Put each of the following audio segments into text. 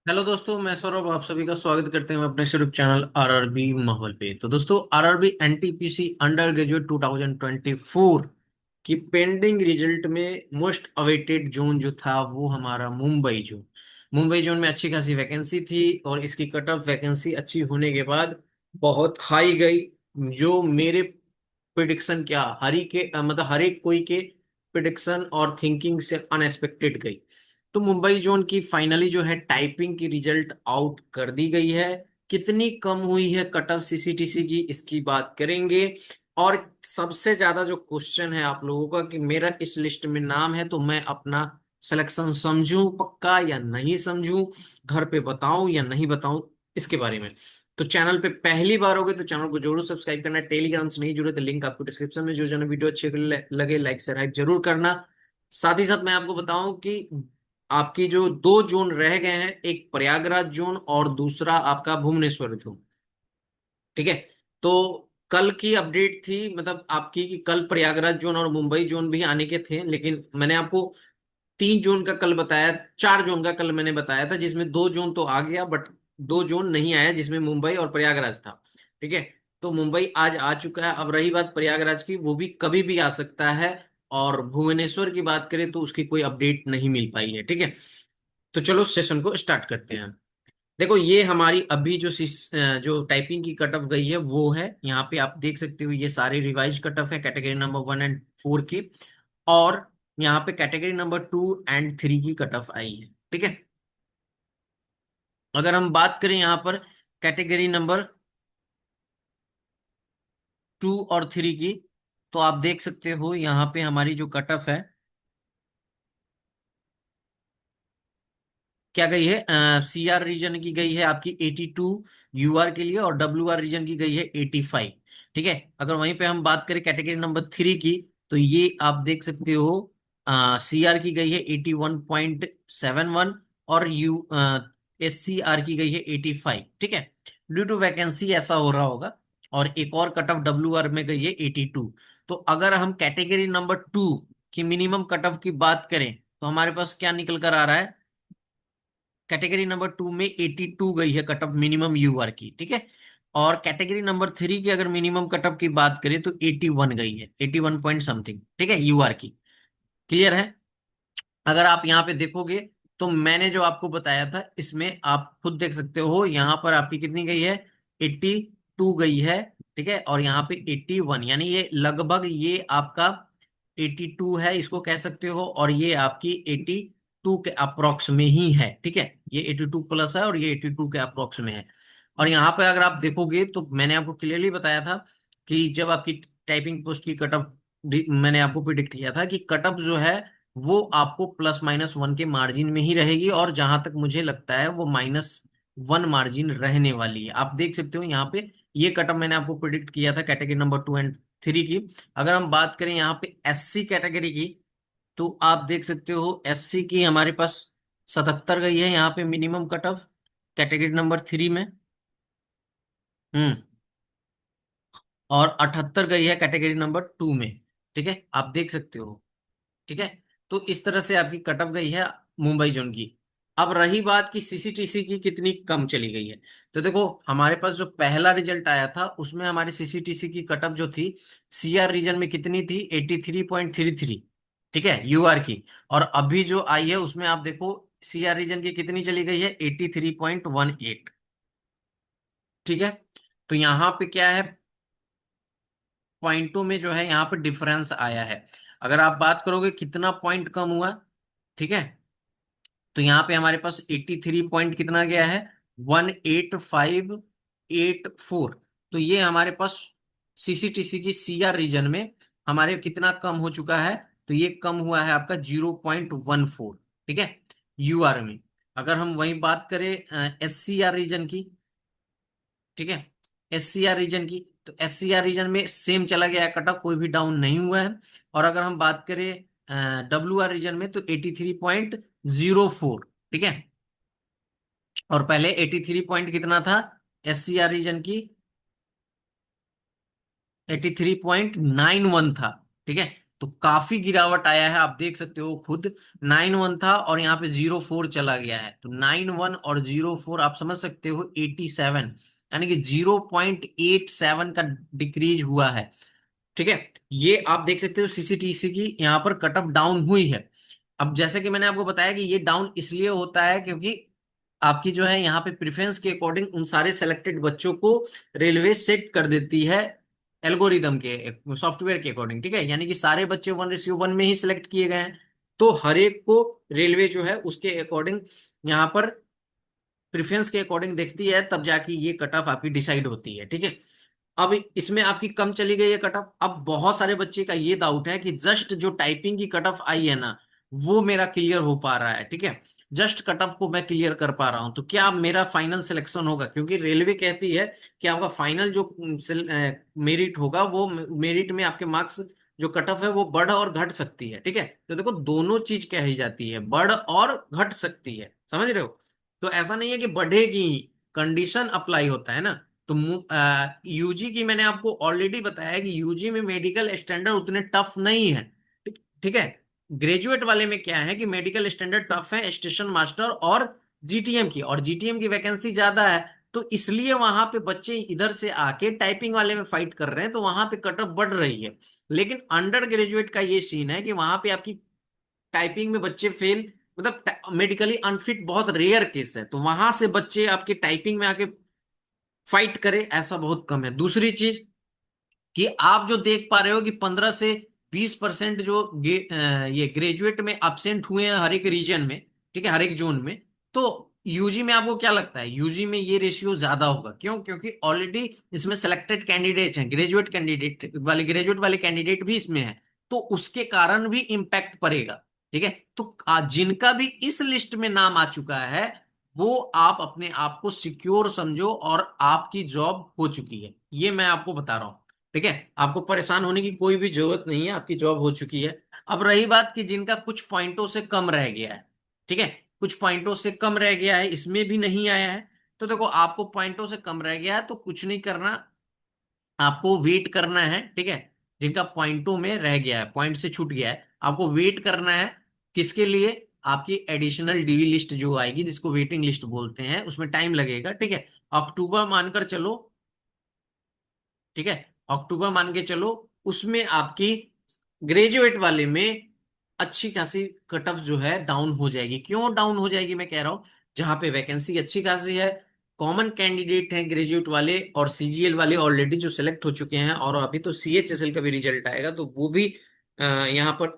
Hello दोस्तों, मैं सौरभ आप सभी का स्वागत करते हैं अपने यूट्यूब चैनल आरआरबी माहौल पे। तो दोस्तों, आरआरबी एनटीपीसी अंडर ग्रेजुएट 2024 की पेंडिंग रिजल्ट में मोस्ट अवेटेड जोन जो था वो हमारा मुंबई जोन। मुंबई जोन में अच्छी खासी वैकेंसी थी और इसकी कट ऑफ वैकेंसी अच्छी होने के बाद बहुत हाई गई। जो मेरे प्रिडिक्शन क्या हरी के मतलब हर एक कोई के प्रिडिक्शन और थिंकिंग से अनएक्सपेक्टेड गई। तो मुंबई जोन की फाइनली जो है टाइपिंग की रिजल्ट आउट कर दी गई है। कितनी कम हुई है कट ऑफ सीसीटीसी की, इसकी बात करेंगे। और सबसे ज्यादा जो क्वेश्चन है आप लोगों का कि मेरा इस लिस्ट में नाम है तो मैं अपना सिलेक्शन समझूं पक्का या नहीं समझूं, घर पे बताऊं या नहीं बताऊं, इसके बारे में। तो चैनल पे पहली बार होगे तो चैनल को जरूर सब्सक्राइब करना। टेलीग्राम से नहीं जुड़े तो लिंक आपको डिस्क्रिप्शन में, जो जो वीडियो अच्छे लगे लाइक शेयर हाइप जरूर करना। साथ ही साथ मैं आपको बताऊं कि आपकी जो दो जोन रह गए हैं, एक प्रयागराज जोन और दूसरा आपका भुवनेश्वर जोन। ठीक है। तो कल की अपडेट थी मतलब आपकी कि कल प्रयागराज जोन और मुंबई जोन भी आने के थे, लेकिन मैंने आपको 3 जोन का कल बताया, 4 जोन का कल मैंने बताया था, जिसमें 2 जोन तो आ गया बट 2 जोन नहीं आया, जिसमें मुंबई और प्रयागराज था। ठीक है। तो मुंबई आज आ चुका है। अब रही बात प्रयागराज की, वो भी कभी भी आ सकता है। और भुवनेश्वर की बात करें तो उसकी कोई अपडेट नहीं मिल पाई है। ठीक है। तो चलो सेशन को स्टार्ट करते हैं। देखो, ये हमारी अभी जो टाइपिंग की कट ऑफ गई है वो है, यहाँ पे आप देख सकते हो ये सारी रिवाइज कट ऑफ है कैटेगरी नंबर 1 एंड 4 की। और यहाँ पे कैटेगरी नंबर 2 एंड 3 की कट ऑफ आई है। ठीक है। अगर हम बात करें यहाँ पर कैटेगरी नंबर 2 और 3 की, तो आप देख सकते हो यहाँ पे हमारी जो कट ऑफ है क्या गई है। सीआर रीजन की गई है आपकी 82 यूआर के लिए, और डब्ल्यूआर रीजन की गई है 85। ठीक है। अगर वहीं पे हम बात करें कैटेगरी नंबर 3 की, तो ये आप देख सकते हो सीआर की गई है 81.71, और यू एस सी आर की गई है 85। ठीक है। ड्यू टू वैकेंसी ऐसा हो रहा होगा। और एक और कट ऑफ डब्ल्यू आर में गई है 82। तो अगर हम कैटेगरी नंबर 2 की मिनिमम कट ऑफ की बात करें तो हमारे पास क्या निकल कर आ रहा है। कैटेगरी नंबर 2 में 82 गई है कट ऑफ मिनिमम यूआर की। ठीक है। और कैटेगरी नंबर 3 की अगर मिनिमम कट ऑफ की बात करें तो 81 गई है, 81 पॉइंट समथिंग। ठीक है, यूआर की। क्लियर है। अगर आप यहाँ पे देखोगे तो मैंने जो आपको बताया था इसमें आप खुद देख सकते हो, यहाँ पर आपकी कितनी गई है, 82 गई है। ठीक है। और यहाँ पे 81, यानी ये लगभग ये आपका 82 है, इसको कह सकते हो। और ये आपकी 82 के अप्रोक्स में ही है। ठीक है। ये 82 प्लस है और ये 82 के अप्रोक्स में है। और यहाँ पे अगर आप देखोगे तो मैंने आपको क्लियरली बताया था कि जब आपकी टाइपिंग पोस्ट की कट ऑफ, मैंने आपको प्रिडिक्ट किया था कि कट ऑफ जो है वो आपको +-1 के मार्जिन में ही रहेगी, और जहां तक मुझे लगता है वो -1 मार्जिन रहने वाली है। आप देख सकते हो यहाँ पे ये कटअप मैंने आपको प्रिडिक्ट किया था कैटेगरी नंबर 2 एंड 3 की। अगर हम बात करें यहाँ पे एससी कैटेगरी की, तो आप देख सकते हो एससी की हमारे पास 77 गई है यहाँ पे minimum cut off category number 3 में। हम्म। और 78 गई है कैटेगरी नंबर 2 में। ठीक है, आप देख सकते हो। ठीक है। तो इस तरह से आपकी कट ऑफ गई है मुंबई जोन की। अब रही बात कि सीसीटीसी की कितनी कम चली गई है। तो देखो, हमारे पास जो पहला रिजल्ट आया था उसमें हमारी सीसीटीसी की कट ऑफ जो थी सीआर रीजन में कितनी थी, 83.33। ठीक है, यूआर की। और अभी जो आई है उसमें आप देखो सीआर रीजन की कितनी चली गई है, 83.18। ठीक है। तो यहाँ पे क्या है, पॉइंटों में जो है यहाँ पे डिफरेंस आया है। अगर आप बात करोगे कितना पॉइंट कम हुआ, ठीक है, तो यहाँ पे हमारे पास 83 पॉइंट कितना गया है, 18584। तो ये हमारे पास सीसीटीसी की सीआर रीजन में हमारे कितना कम हो चुका है, तो ये कम हुआ है आपका 0.14। ठीक है, यूआर में। अगर हम वही बात करें एससीआर रीजन की, ठीक है, एससीआर रीजन की, तो एससीआर रीजन में सेम चला गया है कटअप, कोई भी डाउन नहीं हुआ है। और अगर हम बात करें डब्ल्यू आर रीजन में तो 83.04। ठीक है। और पहले 83 पॉइंट कितना था एससीआर रीजन की, 83.91 था। ठीक है। तो काफी गिरावट आया है, आप देख सकते हो खुद। 9-1 था और यहाँ पे 0-4 चला गया है, तो 9-1 और 0-4 आप समझ सकते हो 87, यानी कि 0.87 का डिक्रीज हुआ है। ठीक है, ये आप देख सकते हो सीसीटीसी की यहाँ पर कट ऑफ डाउन हुई है। अब जैसे कि मैंने आपको बताया कि ये डाउन इसलिए होता है क्योंकि आपकी जो है यहाँ पे प्रेफरेंस के अकॉर्डिंग उन सारे सेलेक्टेड बच्चों को रेलवे सेट कर देती है एल्गोरिदम के सॉफ्टवेयर के अकॉर्डिंग। ठीक है, यानी कि सारे बच्चे 1:1 में ही सिलेक्ट किए गए हैं, तो हर एक को रेलवे जो है उसके अकॉर्डिंग यहाँ पर प्रेफरेंस के अकॉर्डिंग देखती है, तब जाके ये कट ऑफ आपकी डिसाइड होती है। ठीक है, अब इसमें आपकी कम चली गई है कट ऑफ। अब बहुत सारे बच्चे का ये डाउट है कि जस्ट जो टाइपिंग की कट ऑफ आई है ना, वो मेरा क्लियर हो पा रहा है। ठीक है, जस्ट कट ऑफ को मैं क्लियर कर पा रहा हूं, तो क्या मेरा फाइनल सिलेक्शन होगा? क्योंकि रेलवे कहती है कि आपका फाइनल जो मेरिट होगा, वो मेरिट में आपके मार्क्स जो कट ऑफ है वो बढ़ और घट सकती है। ठीक है, तो देखो दोनों चीज कही जाती है, बढ़ और घट सकती है, समझ रहे हो? तो ऐसा नहीं है कि बढ़ेगी, कंडीशन अप्लाई होता है ना। तो यूजी की मैंने आपको ऑलरेडी बताया कि यूजी में मेडिकल स्टैंडर्ड उतने टफ नहीं है। ठीक ठीक है, ग्रेजुएट वाले में क्या है कि मेडिकल स्टैंडर्ड टफ है, स्टेशन मास्टर और जीटीएम की, और जीटीएम की वैकेंसी ज्यादा है, तो इसलिए वहां पे बच्चे इधर से आके टाइपिंग वाले में फाइट कर रहे हैं, तो वहां पे कटअप बढ़ रही है। लेकिन अंडर ग्रेजुएट का ये सीन है कि वहां पे आपकी टाइपिंग में बच्चे फेल, मतलब मेडिकली अनफिट बहुत रेयर केस है, तो वहां से बच्चे आपके टाइपिंग में आके फाइट करे ऐसा बहुत कम है। दूसरी चीज कि आप जो देख पा रहे हो कि 15 से 20% जो ये ग्रेजुएट में absent हुए हैं हर एक रीजन में, ठीक है, हर एक जोन में, तो यूजी में आपको क्या लगता है? यूजी में ये रेशियो ज्यादा होगा, क्यों? क्योंकि ऑलरेडी इसमें सिलेक्टेड कैंडिडेट हैं, ग्रेजुएट वाले कैंडिडेट भी इसमें है, तो उसके कारण भी इम्पैक्ट पड़ेगा। ठीक है, तो जिनका भी इस लिस्ट में नाम आ चुका है, वो आप अपने आप को सिक्योर समझो और आपकी जॉब हो चुकी है, ये मैं आपको बता रहा हूं। ठीक है, आपको परेशान होने की कोई भी जरूरत नहीं है, आपकी जॉब हो चुकी है। अब रही बात कि जिनका कुछ पॉइंटों से कम रह गया है, ठीक है, कुछ पॉइंटों से कम रह गया है, इसमें भी नहीं आया है, तो देखो आपको पॉइंटों से कम रह गया है तो कुछ नहीं करना, आपको वेट करना है। ठीक है, जिनका पॉइंटों में रह गया है, पॉइंट से छूट गया है, आपको वेट करना है। किसके लिए? आपकी एडिशनल डीवी लिस्ट जो आएगी, जिसको वेटिंग लिस्ट बोलते हैं, उसमें टाइम लगेगा। ठीक है, अक्टूबर मानकर चलो। ठीक है, अक्टूबर मान के चलो, उसमें आपकी ग्रेजुएट वाले में अच्छी खासी कट ऑफ जो है डाउन हो जाएगी। क्यों डाउन हो जाएगी मैं कह रहा हूं? जहां पे वैकेंसी अच्छी खासी है, कॉमन कैंडिडेट हैं ग्रेजुएट वाले और सीजीएल वाले ऑलरेडी जो सिलेक्ट हो चुके हैं, और अभी तो सीएचएसएल का भी रिजल्ट आएगा, तो वो भी यहाँ पर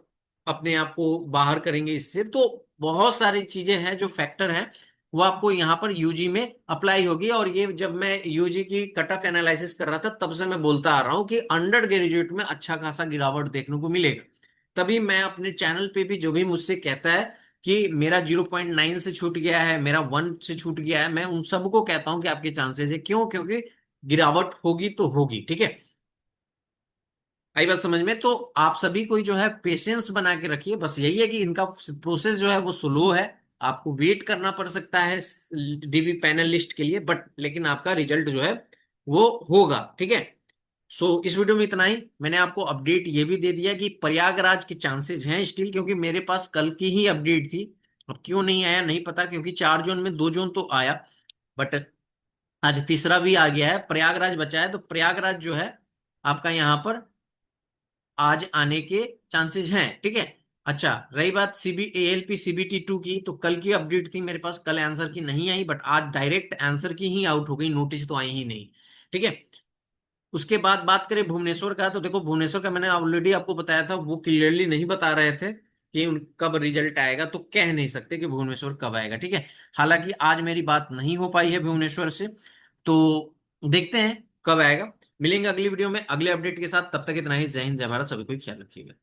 अपने आप को बाहर करेंगे इससे। तो बहुत सारी चीजें हैं जो फैक्टर हैं, वो आपको यहाँ पर यूजी में अप्लाई होगी। और ये जब मैं यूजी की कट ऑफ एनालिसिस कर रहा था, तब से मैं बोलता आ रहा हूँ कि अंडर ग्रेजुएट में अच्छा खासा गिरावट देखने को मिलेगा। तभी मैं अपने चैनल पे भी, जो भी मुझसे कहता है कि मेरा 0.9 से छूट गया है, मेरा 1 से छूट गया है, मैं उन सबको कहता हूं कि आपके चांसेस है। क्यों? क्योंकि गिरावट होगी तो होगी। ठीक है, आई बात समझ में? तो आप सभी को जो है पेशेंस बना के रखिए, बस यही है कि इनका प्रोसेस जो है वो स्लो है, आपको वेट करना पड़ सकता है डीबी पैनल लिस्ट के लिए, बट लेकिन आपका रिजल्ट जो है वो होगा। ठीक है, सो इस वीडियो में इतना ही। मैंने आपको अपडेट ये भी दे दिया कि प्रयागराज के चांसेस हैं स्टिल, क्योंकि मेरे पास कल की ही अपडेट थी। अब क्यों नहीं आया नहीं पता, क्योंकि 4 जोन में 2 जोन तो आया, बट आज तीसरा भी आ गया है, प्रयागराज बचा है, तो प्रयागराज जो है आपका यहाँ पर आज आने के चांसेस हैं। ठीक है, अच्छा रही बात सीबी एएलपी सीबीटी 2 की, तो कल की अपडेट थी मेरे पास, कल आंसर की नहीं आई, बट आज डायरेक्ट आंसर की ही आउट हो गई, नोटिस तो आई ही नहीं। ठीक है, उसके बाद बात करें भुवनेश्वर का, तो देखो भुवनेश्वर का मैंने ऑलरेडी आपको बताया था, वो क्लियरली नहीं बता रहे थे कि कब रिजल्ट आएगा, तो कह नहीं सकते कि भुवनेश्वर कब आएगा। ठीक है, हालांकि आज मेरी बात नहीं हो पाई है भुवनेश्वर से, तो देखते हैं कब आएगा। मिलेंगे अगली वीडियो में अगले अपडेट के साथ, तब तक इतना ही। जय हिंद, जय भारत, सभी को ख्याल रखिएगा।